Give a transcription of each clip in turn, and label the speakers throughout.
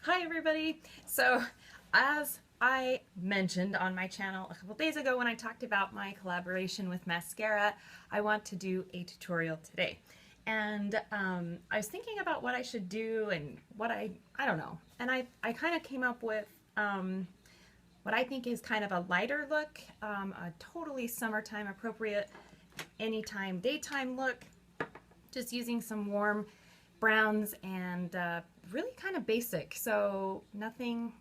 Speaker 1: Hi everybody! So as I mentioned on my channel a couple days ago when I talked about my collaboration with mascara, I want to do a tutorial today. And I was thinking about what I should do and what I don't know. And I kind of came up with what I think is kind of a lighter look, a totally summertime appropriate anytime daytime look, just using some warm browns and really kind of basic. So nothing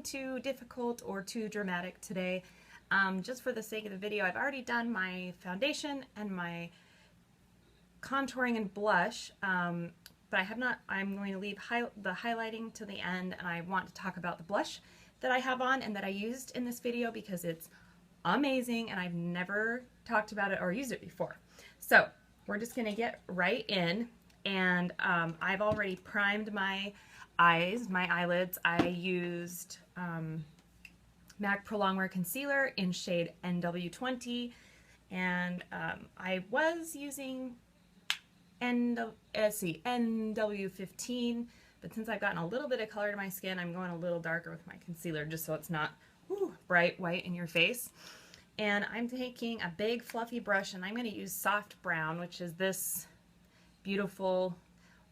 Speaker 1: too difficult or too dramatic today. Just for the sake of the video, I've already done my foundation and my contouring and blush, but I have not. I'm going to leave the highlighting to the end, and I want to talk about the blush that I have on and that I used in this video because it's amazing and I've never talked about it or used it before. So we're just going to get right in, and I've already primed my eyes, my eyelids. I used MAC Pro Longwear Concealer in shade NW20, and I was using NW15, but since I've gotten a little bit of color to my skin, I'm going a little darker with my concealer just so it's not bright white in your face. And I'm taking a big fluffy brush, and I'm going to use soft brown, which is this beautiful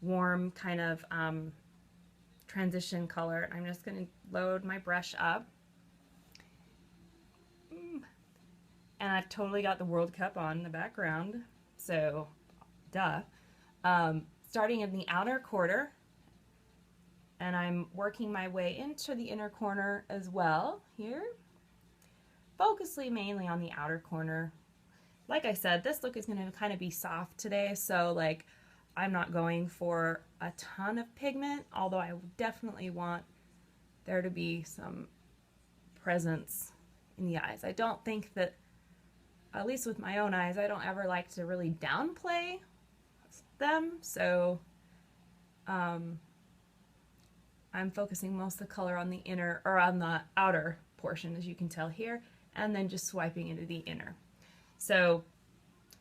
Speaker 1: warm kind of transition color. I'm just going to load my brush up, and I've totally got the World Cup on in the background, so duh. Starting in the outer quarter, and I'm working my way into the inner corner as well here, focusing mainly on the outer corner. Like I said, this look is going to kind of be soft today, so like I'm not going for a ton of pigment, although I definitely want there to be some presence in the eyes. I don't think that, at least with my own eyes, I don't ever like to really downplay them, so I'm focusing most of the color on the inner, or on the outer portion, as you can tell here, and then just swiping into the inner. So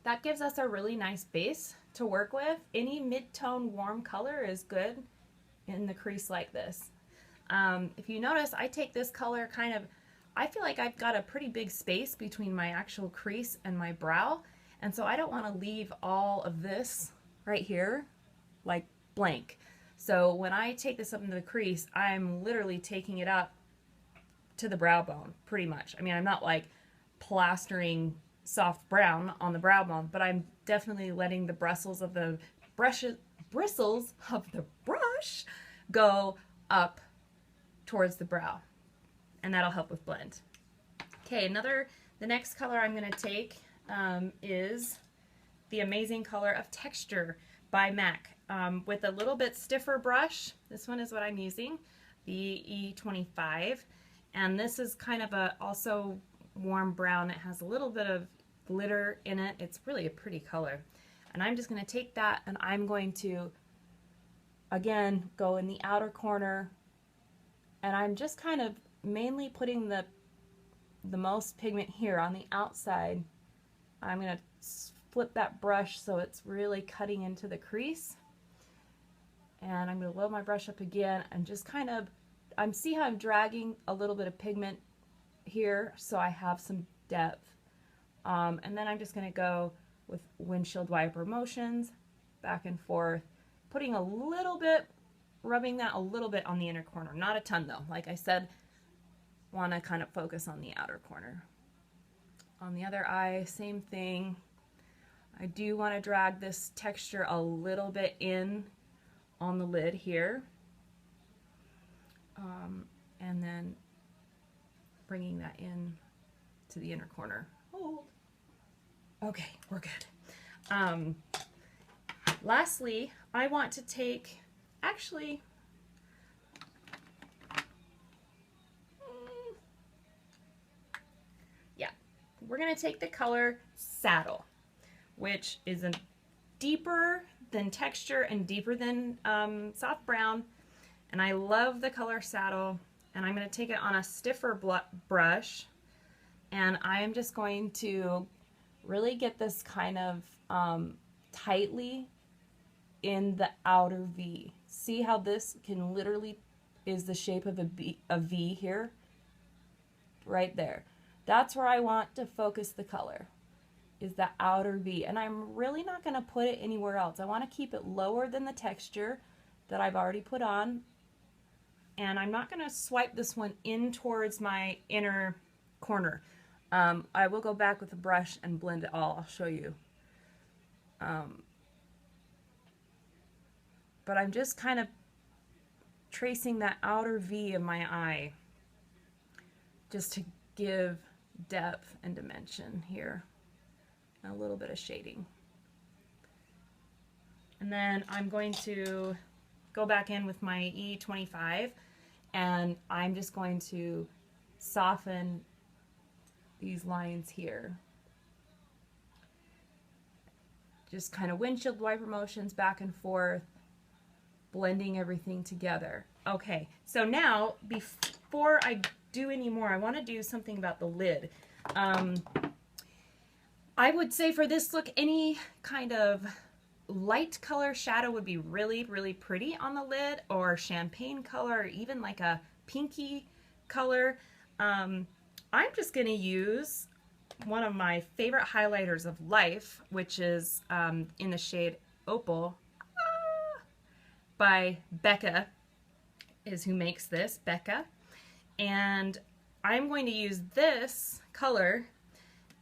Speaker 1: that gives us a really nice base to work with. Any mid-tone warm color is good in the crease like this. If you notice, I take this color kind of, I feel like I've got a pretty big space between my actual crease and my brow, and so I don't want to leave all of this right here like blank. So when I take this up into the crease, I'm literally taking it up to the brow bone, pretty much. I mean, I'm not like plastering soft brown on the brow bone, but I'm definitely letting the bristles of the brush go up towards the brow, and that'll help with blend. Okay, the next color I'm going to take is the amazing color of Texture by MAC, with a little bit stiffer brush. This one is what I'm using, the E25, and this is kind of a also warm brown. It has a little bit of glitter in it. It's really a pretty color, and I'm just going to take that and I'm going to again go in the outer corner, and I'm just kind of mainly putting the most pigment here on the outside. I'm going to flip that brush so it's really cutting into the crease, and I'm going to load my brush up again and just kind of, see how I'm dragging a little bit of pigment here so I have some depth, and then I'm just going to go with windshield wiper motions back and forth, putting a little bit, rubbing that a little bit on the inner corner, not a ton though. Like I said, want to kind of focus on the outer corner. On the other eye, same thing. I do want to drag this texture a little bit in on the lid here, and then bringing that in to the inner corner. Hold. Okay, we're good. Lastly, I want to take, actually, yeah, we're going to take the color Saddle, which is a deeper than Texture and deeper than soft brown, and I love the color Saddle. And I'm going to take it on a stiffer brush, and I am just going to really get this kind of tightly in the outer V. See how this can literally is the shape of a V here, right there. That's where I want to focus the color, is the outer V. And I'm really not going to put it anywhere else. I want to keep it lower than the texture that I've already put on. And I'm not going to swipe this one in towards my inner corner. I will go back with a brush and blend it all. I'll show you. But I'm just kind of tracing that outer V of my eye just to give depth and dimension here. And a little bit of shading. And then I'm going to go back in with my E25 and I'm just going to soften these lines here. Just kind of windshield wiper motions back and forth, blending everything together. Okay, so now before I do any more, I want to do something about the lid. I would say for this look, any kind of light color shadow would be really, really pretty on the lid, or champagne color, or even like a pinky color. I'm just going to use one of my favorite highlighters of life, which is in the shade Opal by Becca, is who makes this, Becca. And I'm going to use this color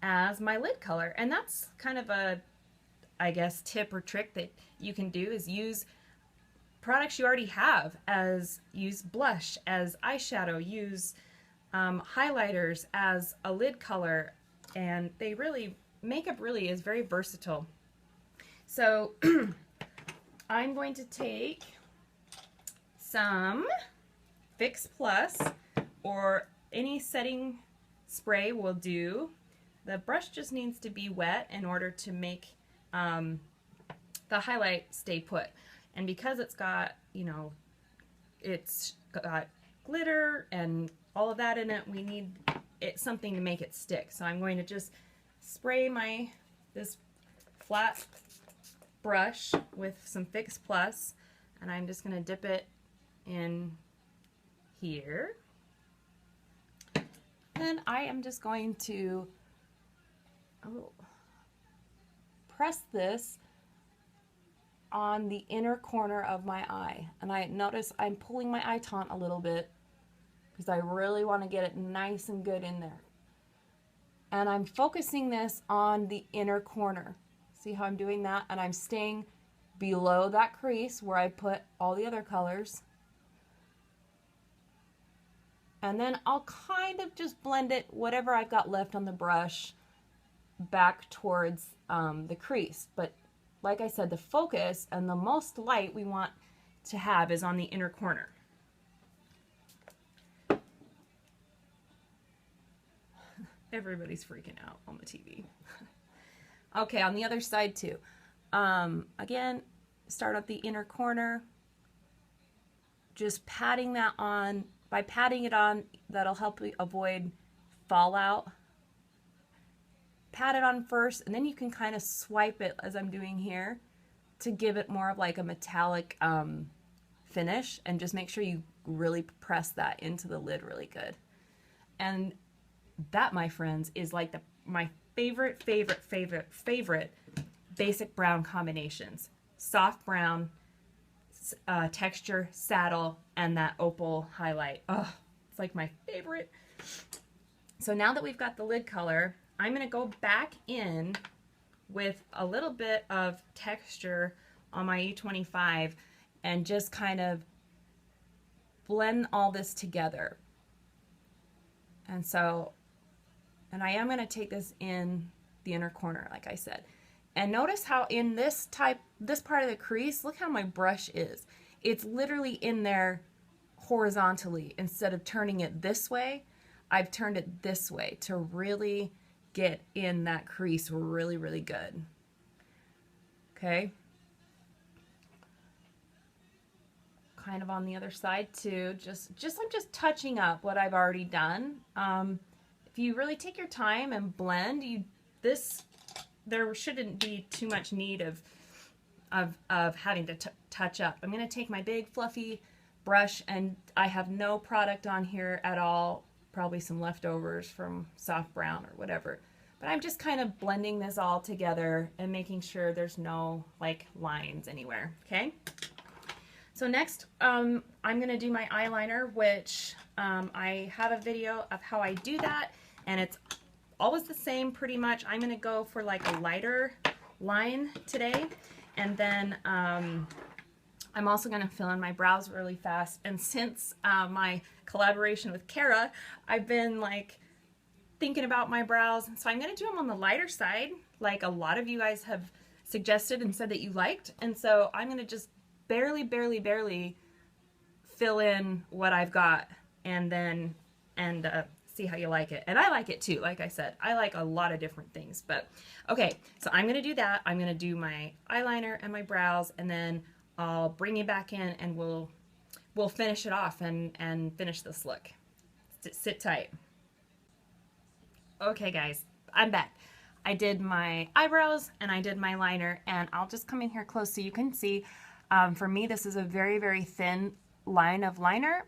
Speaker 1: as my lid color. And that's kind of a, I guess, tip or trick that you can do, is use products you already have, as use blush as eyeshadow, use highlighters as a lid color, and they really, makeup really is very versatile. So I'm going to take some Fix Plus or any setting spray will do. The brush just needs to be wet in order to make the highlight stay put. And because it's got, you know, it's got glitter and all of that in it, we need something to make it stick. So I'm going to just spray this flat brush with some Fix Plus, and I'm just going to dip it in here. Then I am just going to press this on the inner corner of my eye. And I notice I'm pulling my eye taunt a little bit because I really want to get it nice and good in there. And I'm focusing this on the inner corner. See how I'm doing that? And I'm staying below that crease where I put all the other colors. And then I'll kind of just blend it, whatever I've got left on the brush, back towards the crease. But like I said, the focus and the most light we want to have is on the inner corner. Everybody's freaking out on the TV. Okay, on the other side too. Again, start at the inner corner. Just patting that on. By patting it on, that'll help you avoid fallout. Pat it on first, and then you can kind of swipe it as I'm doing here to give it more of like a metallic finish, and just make sure you really press that into the lid really good. And that, my friends, is like my favorite basic brown combinations. Soft brown, texture, saddle, and that opal highlight. Oh, it's like my favorite. So now that we've got the lid color, I'm going to go back in with a little bit of texture on my E25 and just kind of blend all this together. And I am going to take this in the inner corner, like I said. And notice how in this part of the crease, look how my brush is. It's literally in there horizontally. Instead of turning it this way, I've turned it this way to really get in that crease really, really good. Okay. Kind of on the other side too. I'm just touching up what I've already done. If you really take your time and blend, there shouldn't be too much need of having to touch up. I'm going to take my big fluffy brush, and I have no product on here at all, probably some leftovers from soft brown or whatever. But I'm just kind of blending this all together and making sure there's no like lines anywhere, okay? So next, I'm gonna do my eyeliner, which I have a video of how I do that, and it's always the same pretty much. I'm gonna go for like a lighter line today, and then I'm also gonna fill in my brows really fast. And since my collaboration with Kara, I've been like thinking about my brows, so I'm gonna do them on the lighter side, like a lot of you guys have suggested and said that you liked, and so I'm gonna just barely fill in what I've got, and then see how you like it. And I like it too, like I said, I like a lot of different things. But okay, so I'm gonna do that. I'm gonna do my eyeliner and my brows, and then I'll bring you back in and we'll finish it off and finish this look. Sit tight. Okay guys, I'm back. I did my eyebrows and I did my liner, and I'll just come in here close so you can see. For me, this is a very thin line of liner.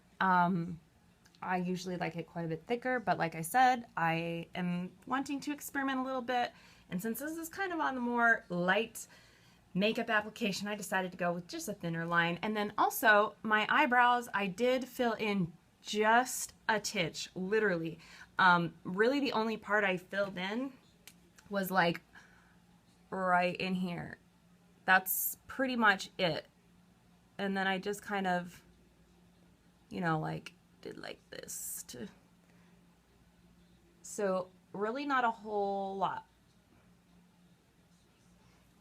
Speaker 1: I usually like it quite a bit thicker, but like I said, I am wanting to experiment a little bit, and since this is kind of on the more light makeup application, I decided to go with just a thinner line. And then also my eyebrows, I did fill in just a titch, literally. Really the only part I filled in was like right in here. That's pretty much it. And then I just kind of, you know, like did like this to, so really not a whole lot.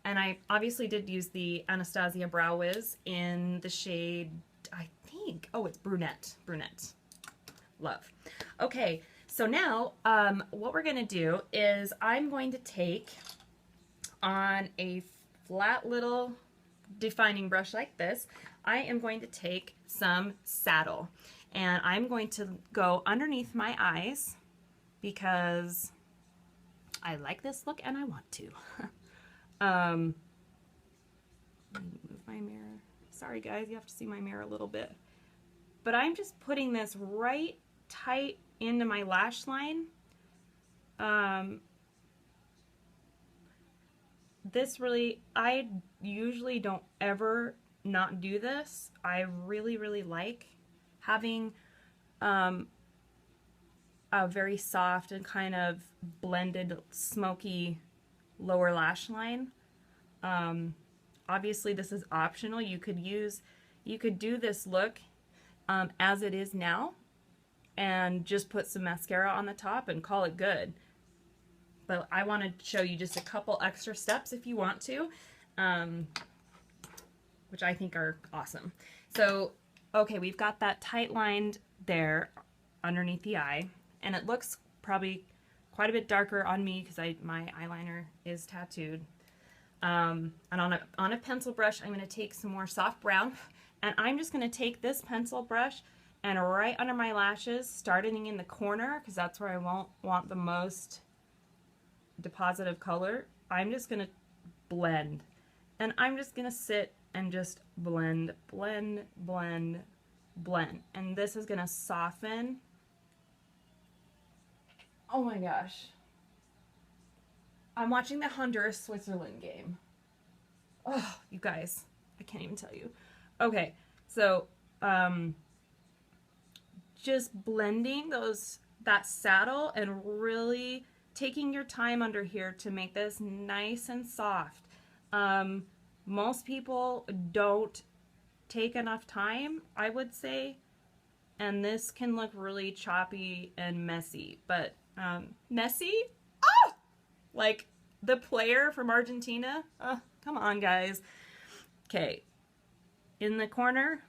Speaker 1: And I obviously did use the Anastasia Brow Wiz in the shade, I think, oh, it's brunette, love. Okay, so now what we're gonna do is I'm going to take on a flat little defining brush like this, I am going to take some saddle, and I'm going to go underneath my eyes because I like this look and I want to. Let me move my mirror. Sorry guys, you have to see my mirror a little bit. But I'm just putting this right tight into my lash line. This really, I usually don't ever not do this. I really like having a very soft and kind of blended smoky lower lash line. Obviously this is optional. You could do this look as it is now and just put some mascara on the top and call it good. But I want to show you just a couple extra steps if you want to, which I think are awesome. So, okay, we've got that tight lined there underneath the eye, and it looks probably quite a bit darker on me because my eyeliner is tattooed. And on a pencil brush, I'm going to take some more soft brown, and I'm just going to take this pencil brush and right under my lashes, starting in the corner, because that's where I won't want the most deposit of color, I'm just going to blend. And I'm just going to sit and just blend. And this is going to soften. Oh my gosh. I'm watching the Honduras-Switzerland game. Oh, you guys, I can't even tell you. Okay, so just blending that saddle and really taking your time under here to make this nice and soft. Most people don't take enough time, I would say, and this can look really choppy and messy, but messy? Ah! Like the player from Argentina? Come on, guys. Okay, in the corner,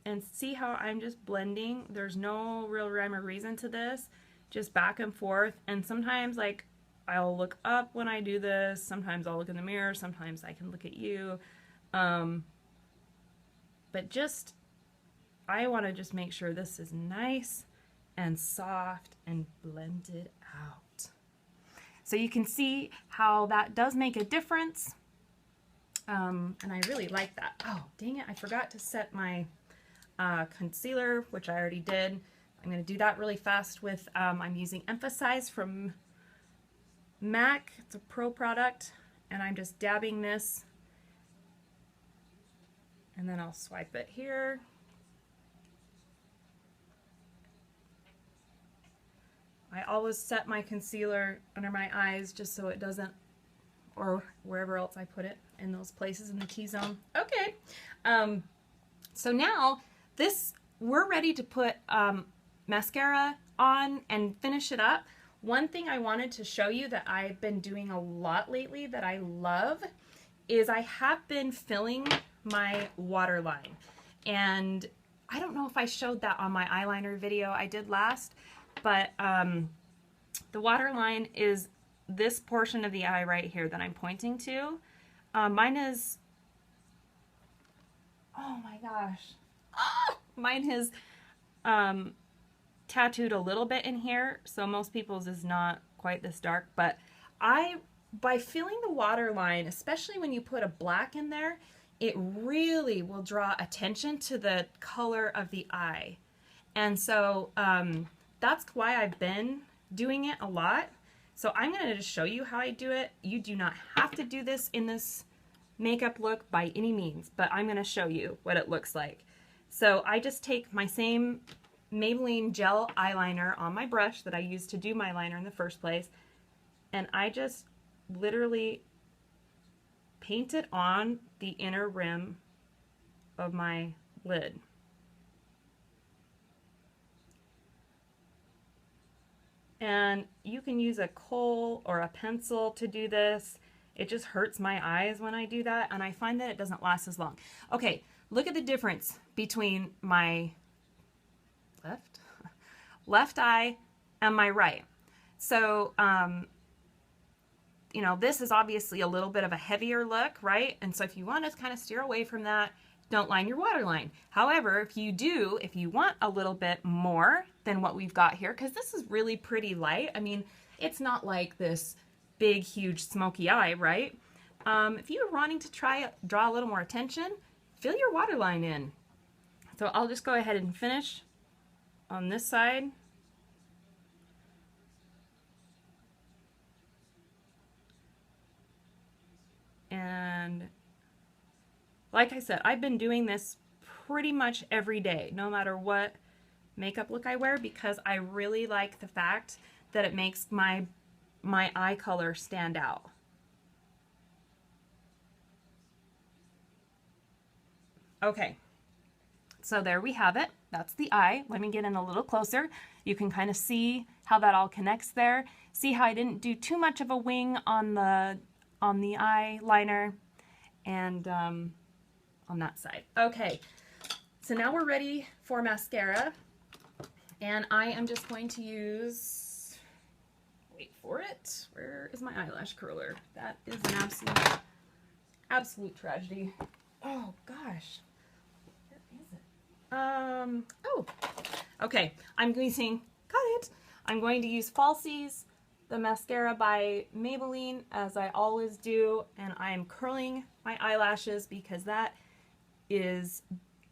Speaker 1: and see how I'm just blending? There's no real rhyme or reason to this. Just back and forth, and sometimes like I'll look up when I do this, sometimes I'll look in the mirror, sometimes I can look at you, but just I want to just make sure this is nice and soft and blended out. So you can see how that does make a difference. And I really like that. Oh, dang it. I forgot to set my concealer, which I already did. I'm going to do that really fast with, I'm using Emphasize from MAC. It's a pro product. And I'm just dabbing this. And then I'll swipe it here. I always set my concealer under my eyes just so it doesn't, or wherever else I put it, in those places in the T-zone. Okay. So now we're ready to put mascara on and finish it up. One thing I wanted to show you that I've been doing a lot lately that I love is I have been filling my waterline. And I don't know if I showed that on my eyeliner video I did last, but the waterline is this portion of the eye right here that I'm pointing to. Mine is, oh my gosh, mine is tattooed a little bit in here, so most people's is not quite this dark, but by filling the waterline, especially when you put a black in there, it really will draw attention to the color of the eye. And so that's why I've been doing it a lot. So I'm going to just show you how I do it. You do not have to do this in this makeup look by any means, but I'm going to show you what it looks like. So I just take my same Maybelline gel eyeliner on my brush that I used to do my liner in the first place, and I just literally paint it on the inner rim of my lid. And you can use a kohl or a pencil to do this. It just hurts my eyes when I do that, and I find that it doesn't last as long. Okay, look at the difference between my left eye and my right. So, you know, this is obviously a little bit of a heavier look, right? And so if you want to kind of steer away from that, don't line your waterline. However, if you want a little bit more than what we've got here, because this is really pretty light. I mean, it's not like this big, huge smoky eye, right? If you're wanting to draw a little more attention, fill your waterline in. So I'll just go ahead and finish on this side. And like I said, I've been doing this pretty much every day, no matter what makeup look I wear, because I really like the fact that it makes my eye color stand out. Okay, so there we have it. That's the eye. Let me get in a little closer. You can kind of see how that all connects there. See how I didn't do too much of a wing on the eyeliner and on that side. Okay, so now we're ready for mascara, and I am just going to use, wait for it, where is my eyelash curler? That is an absolute tragedy. Oh gosh, where is it? Oh, okay, I'm going to use Falsies, the mascara by Maybelline, as I always do, and I am curling my eyelashes because that is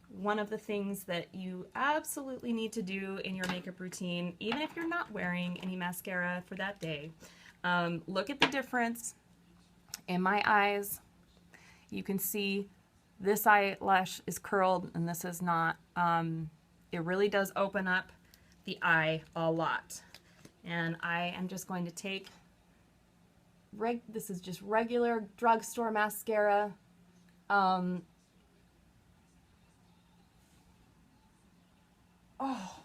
Speaker 1: one of the things that you absolutely need to do in your makeup routine, even if you're not wearing any mascara for that day. Look at the difference in my eyes. You can see this eyelash is curled and this is not. It really does open up the eye a lot. And I am just going to take, this is just regular drugstore mascara. Oh,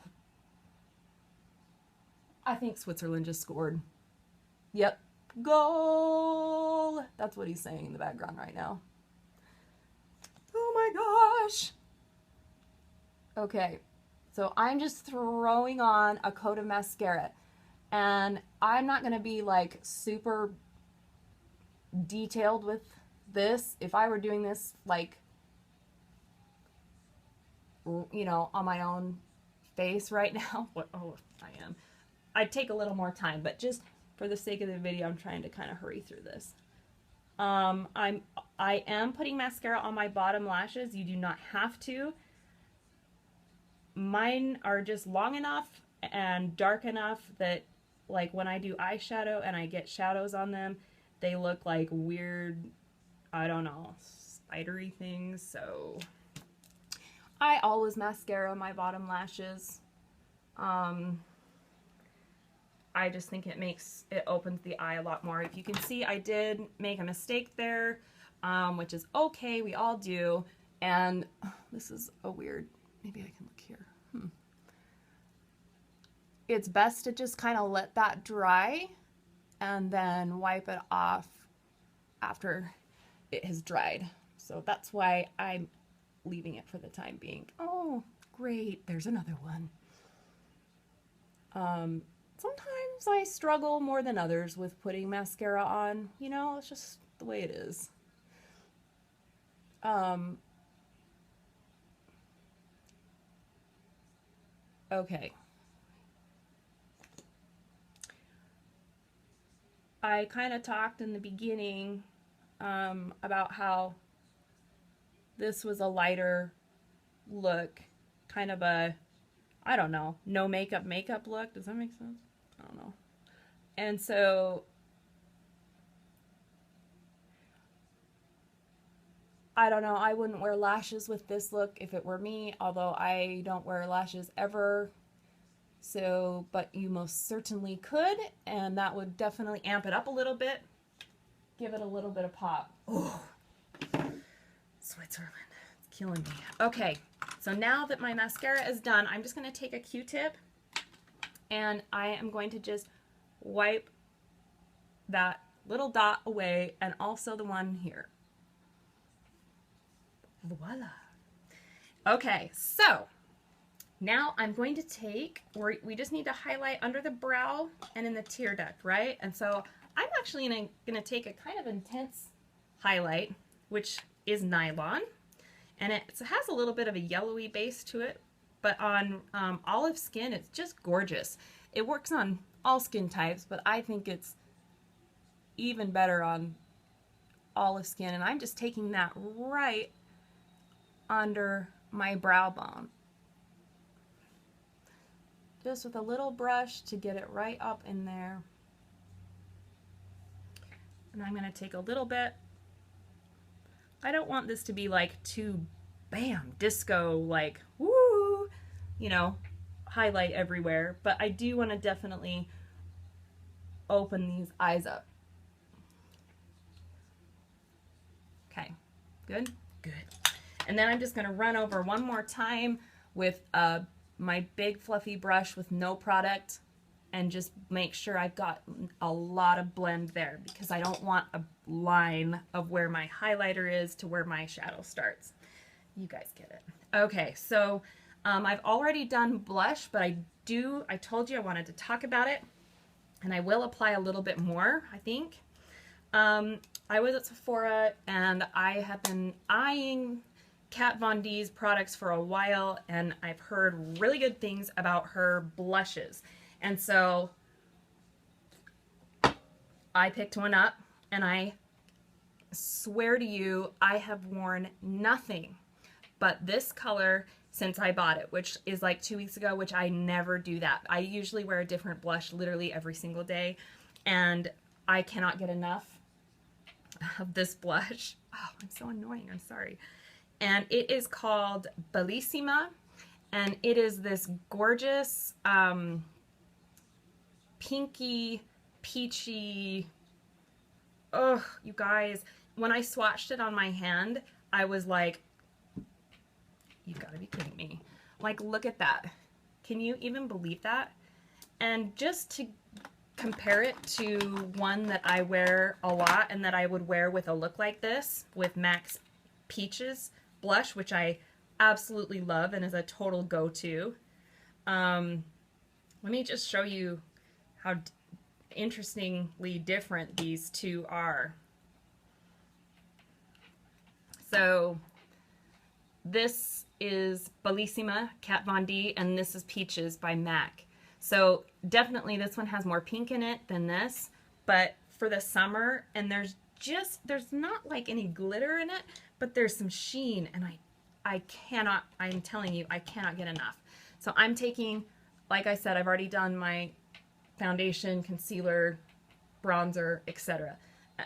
Speaker 1: I think Switzerland just scored. Yep, goal! That's what he's saying in the background right now. Oh my gosh! Okay, so I'm just throwing on a coat of mascara. And I'm not going to be like super detailed with this. If I were doing this like, you know, on my own face right now, I'd take a little more time, but just for the sake of the video, I'm trying to kind of hurry through this. I'm I am putting mascara on my bottom lashes. You do not have to. Mine are just long enough and dark enough that like when I do eyeshadow and I get shadows on them, they look like weird, I don't know, spidery things. So I always mascara my bottom lashes. I just think it opens the eye a lot more. If you can see, I did make a mistake there, which is okay, we all do. And this is a weird, maybe I can look here. It's best to just kind of let that dry and then wipe it off after it has dried. So that's why I'm leaving it for the time being. Oh, great, there's another one. Sometimes I struggle more than others with putting mascara on. You know, it's just the way it is. Okay. I kind of talked in the beginning about how this was a lighter look, kind of a, I don't know, no makeup look. Does that make sense? I don't know. And so I don't know, I wouldn't wear lashes with this look if it were me, although I don't wear lashes ever. So, but you most certainly could, and that would definitely amp it up a little bit. Give it a little bit of pop. Oh, Switzerland, it's killing me. Okay, so now that my mascara is done, I'm just going to take a Q-tip, and I am going to just wipe that little dot away, and also the one here. Voila. Okay, so now I'm going to take, we just need to highlight under the brow and in the tear duct, right? And so I'm actually going to take a kind of intense highlight, which is nylon, and it has a little bit of a yellowy base to it, but on olive skin, it's just gorgeous. It works on all skin types, but I think it's even better on olive skin, and I'm just taking that right under my brow bone. Just with a little brush to get it right up in there. And I'm going to take a little bit. I don't want this to be like too bam, disco, like woo, you know, highlight everywhere, but I do want to definitely open these eyes up. Okay, good? Good. And then I'm just going to run over one more time with my big fluffy brush with no product and just make sure I've got a lot of blend there, because I don't want a line of where my highlighter is to where my shadow starts. You guys get it. Okay, so I've already done blush, but I told you I wanted to talk about it, and I will apply a little bit more, I think. I was at Sephora, and I have been eyeing Kat Von D's products for a while, and I've heard really good things about her blushes. And so I picked one up, and I swear to you, I have worn nothing but this color since I bought it, which is like 2 weeks ago, which I never do that. I usually wear a different blush literally every single day, and I cannot get enough of this blush. Oh, I'm so annoying, I'm sorry. And it is called Bellissima, and it is this gorgeous pinky, peachy, oh, you guys, when I swatched it on my hand, I was like, you've got to be kidding me. Like, look at that. Can you even believe that? And just to compare it to one that I wear a lot and that I would wear with a look like this, with MAC's Peaches blush, which I absolutely love and is a total go-to. Let me just show you how interestingly different these two are. So this is Bellissima, Kat Von D, and this is Peaches by MAC. So definitely this one has more pink in it than this, but for the summer, and there's just, there's not like any glitter in it, but there's some sheen, and I cannot, I'm telling you, I cannot get enough. So I'm taking, like I said, I've already done my foundation, concealer, bronzer, etc.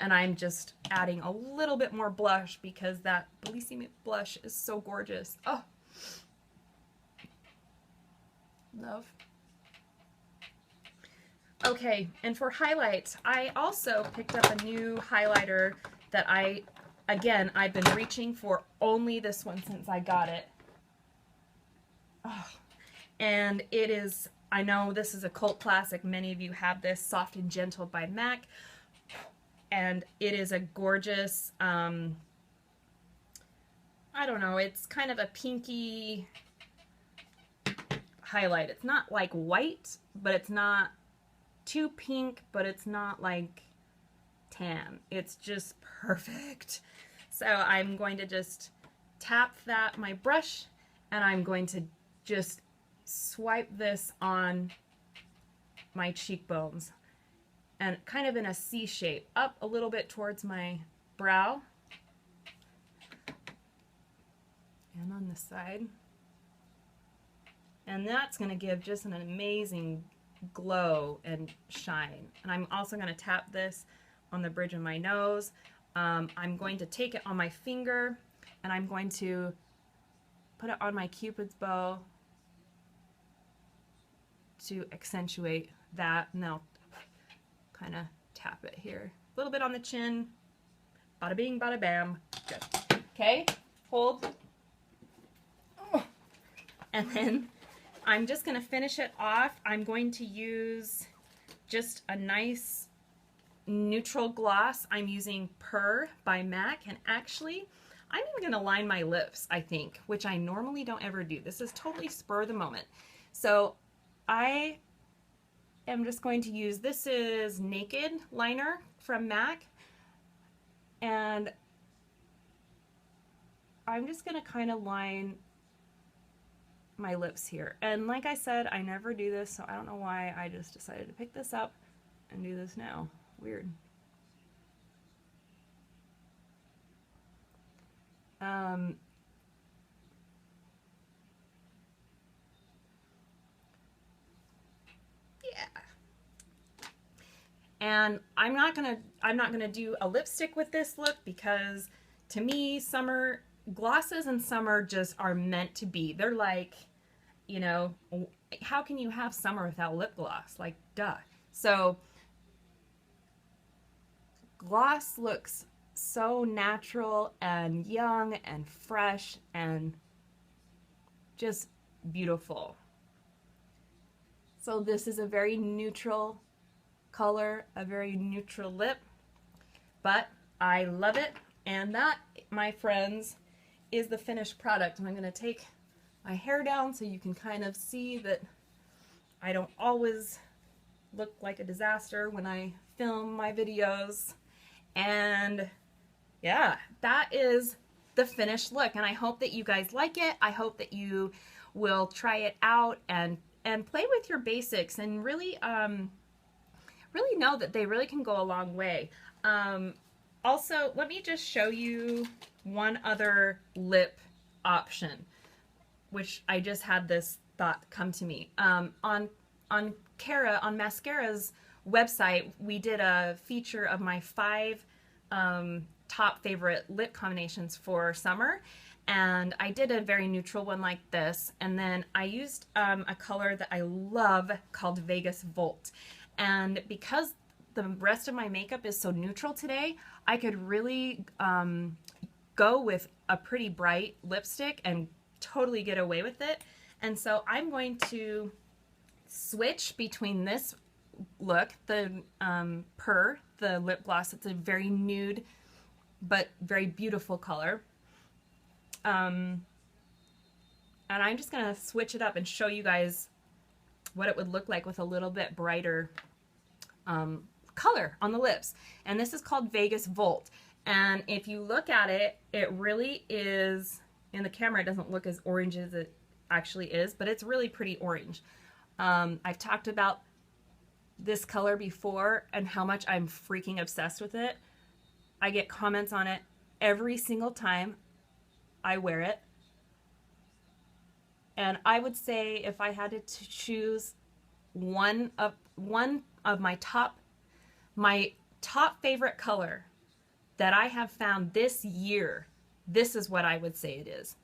Speaker 1: And I'm just adding a little bit more blush because that Bellissime blush is so gorgeous. Oh, love. Okay, and for highlights, I also picked up a new highlighter that again, I've been reaching for only this one since I got it. Oh, and it is, I know this is a cult classic, many of you have this, Soft and Gentle by MAC, and it is a gorgeous, I don't know, it's kind of a pinky highlight. It's not like white, but it's not too pink, but it's not like tan. It's just perfect. So I'm going to just tap my brush, and I'm going to just swipe this on my cheekbones, and kind of in a C shape, up a little bit towards my brow, and on the side. And that's going to give just an amazing glow and shine. And I'm also going to tap this on the bridge of my nose. I'm going to take it on my finger, and I'm going to put it on my Cupid's bow to accentuate that, and I'll kind of tap it here. A little bit on the chin. Bada bing, bada bam. Good. Okay, hold. Oh. And then I'm just going to finish it off. I'm going to use just a nice neutral gloss. I'm using Purr by MAC, and actually I'm even going to line my lips, I think, which I normally don't ever do. This is totally spur of the moment. So I am just going to use, this is Naked liner from MAC, and I'm just going to kind of line my lips here. And like I said, I never do this, so I don't know why I just decided to pick this up and do this now. Weird. Yeah. And I'm not gonna do a lipstick with this look, because to me, summer glosses in summer just are meant to be. They're like, you know, how can you have summer without lip gloss? Like, duh. So gloss looks so natural and young and fresh and just beautiful. So this is a very neutral color, a very neutral lip, but I love it. And that, my friends, is the finished product. And I'm going to take my hair down so you can kind of see that I don't always look like a disaster when I film my videos. And yeah, that is the finished look, and I hope that you guys like it. I hope that you will try it out and play with your basics, and really really know that they really can go a long way. Also, let me just show you one other lip option, which I just had this thought come to me. On Mascara's website, we did a feature of my 5 top favorite lip combinations for summer, and I did a very neutral one like this, and then I used a color that I love called Vegas Volt. And because the rest of my makeup is so neutral today, I could really go with a pretty bright lipstick and totally get away with it. And so I'm going to switch between this look, the Purr, the lip gloss. It's a very nude but very beautiful color. And I'm just going to switch it up and show you guys what it would look like with a little bit brighter color on the lips. And this is called Vegas Volt. And if you look at it, it really is, in the camera it doesn't look as orange as it actually is, but it's really pretty orange. I've talked about this color before and how much I'm freaking obsessed with it. I get comments on it every single time I wear it. And I would say if I had to choose one of my top favorite color that I have found this year, this is what I would say it is.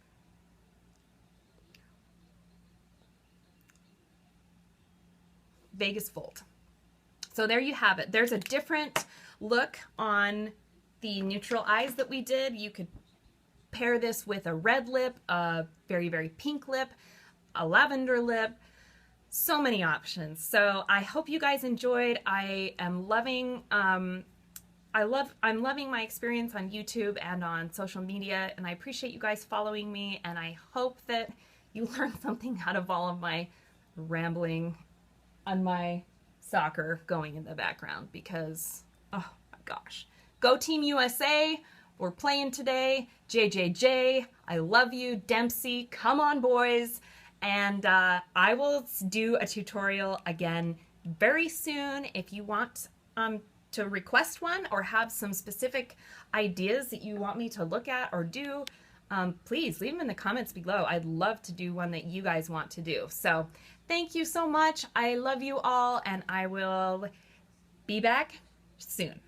Speaker 1: Vegas Volt. So there you have it. There's a different look on the neutral eyes that we did. You could pair this with a red lip, a very, very pink lip, a lavender lip, so many options. So I hope you guys enjoyed. I am loving, I'm loving my experience on YouTube and on social media, and I appreciate you guys following me, and I hope that you learned something out of all of my rambling on my soccer going in the background, because, oh my gosh. Go Team USA. We're playing today. JJJ, I love you. Dempsey, come on, boys. And I will do a tutorial again very soon. If you want to request one or have some specific ideas that you want me to look at or do, please leave them in the comments below. I'd love to do one that you guys want to do. So thank you so much. I love you all, and I will be back soon.